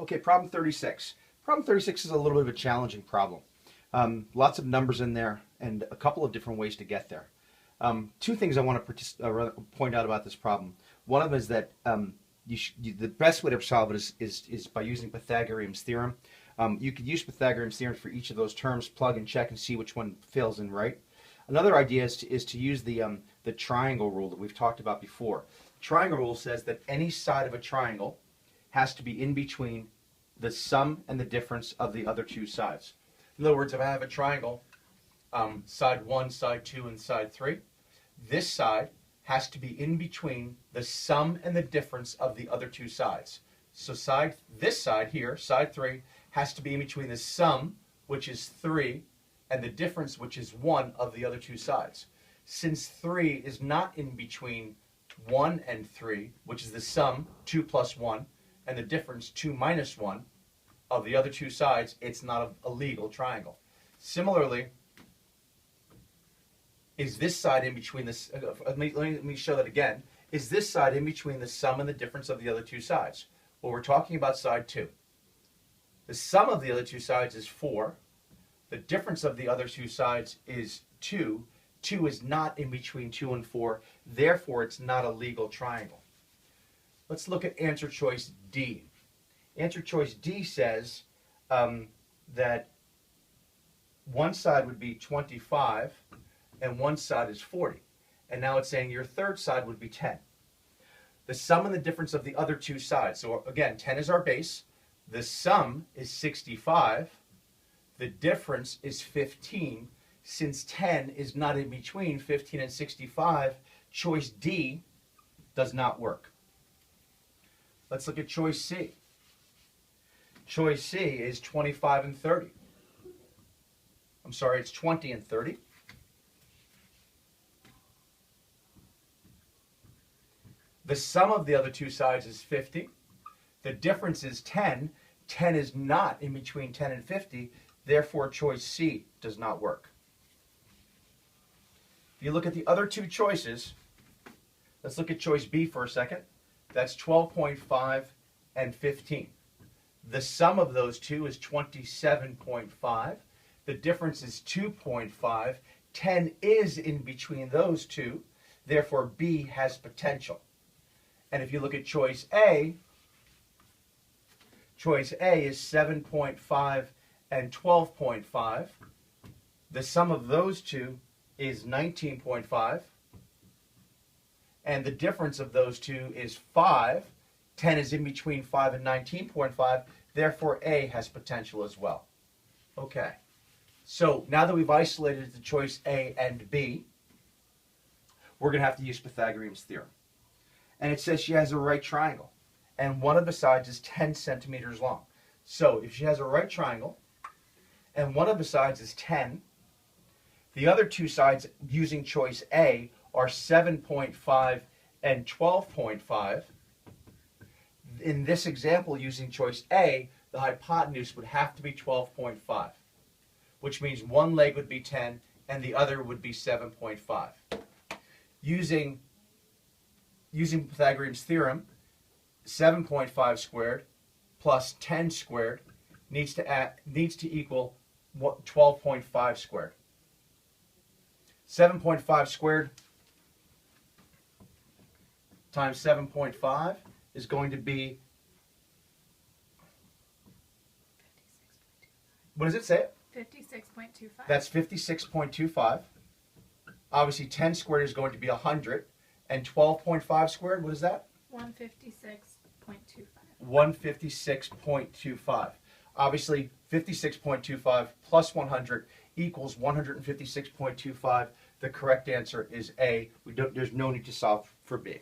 Okay, problem 36. Problem 36 is a little bit of a challenging problem. Lots of numbers in there and a couple of different ways to get there. Two things I want to point out about this problem. One of them is that the best way to solve it is by using Pythagorean's theorem. You could use Pythagorean's theorem for each of those terms, plug and check, and see which one fills in right. Another idea is to use the triangle rule that we've talked about before. The triangle rule says that any side of a triangle has to be in between the sum and the difference of the other two sides. In other words, if I have a triangle, side 1, side 2, and side 3, this side has to be in between the sum and the difference of the other two sides. So this side here, side 3, has to be in between the sum, which is 3, and the difference, which is 1, of the other two sides. Since 3 is not in between 1 and 3, which is the sum, 2 plus 1, and the difference, 2 minus 1, of the other two sides, it's not a legal triangle. Similarly, is this side in between this, let me show that again. Is this side in between the sum and the difference of the other two sides? Well, we're talking about side 2. The sum of the other two sides is 4. The difference of the other two sides is 2. 2 is not in between 2 and 4. Therefore, it's not a legal triangle. Let's look at answer choice D. Answer choice D says that one side would be 25 and one side is 40. And now it's saying your third side would be 10. The sum and the difference of the other two sides. So again, 10 is our base. The sum is 65. The difference is 15. Since 10 is not in between 15 and 65, choice D does not work. Let's look at choice C. Choice C is 25 and 30. I'm sorry, it's 20 and 30. The sum of the other two sides is 50. The difference is 10. 10 is not in between 10 and 50. Therefore, choice C does not work. If you look at the other two choices, let's look at choice B for a second. That's 12.5 and 15. The sum of those two is 27.5. The difference is 2.5. 10 is in between those two. Therefore, B has potential. And if you look at choice A is 7.5 and 12.5. The sum of those two is 19.5. And the difference of those two is 5. 10 is in between 5 and 19.5. Therefore, A has potential as well. Okay. So now that we've isolated the choice A and B, we're going to have to use Pythagorean's theorem. And it says she has a right triangle. And one of the sides is 10 centimeters long. So if she has a right triangle, and one of the sides is 10, the other two sides using choice A are 7.5 and 12.5. In this example, using choice A, the hypotenuse would have to be 12.5, which means one leg would be 10 and the other would be 7.5. Using Pythagorean's theorem, 7.5 squared plus 10 squared needs to equal 12.5 squared. 7.5 squared times 7.5 is going to be, what does it say? 56.25. That's 56.25. Obviously 10 squared is going to be 100. And 12.5 squared, what is that? 156.25. 156.25. Obviously 56.25 plus 100 equals 156.25. The correct answer is A. There's no need to solve for B.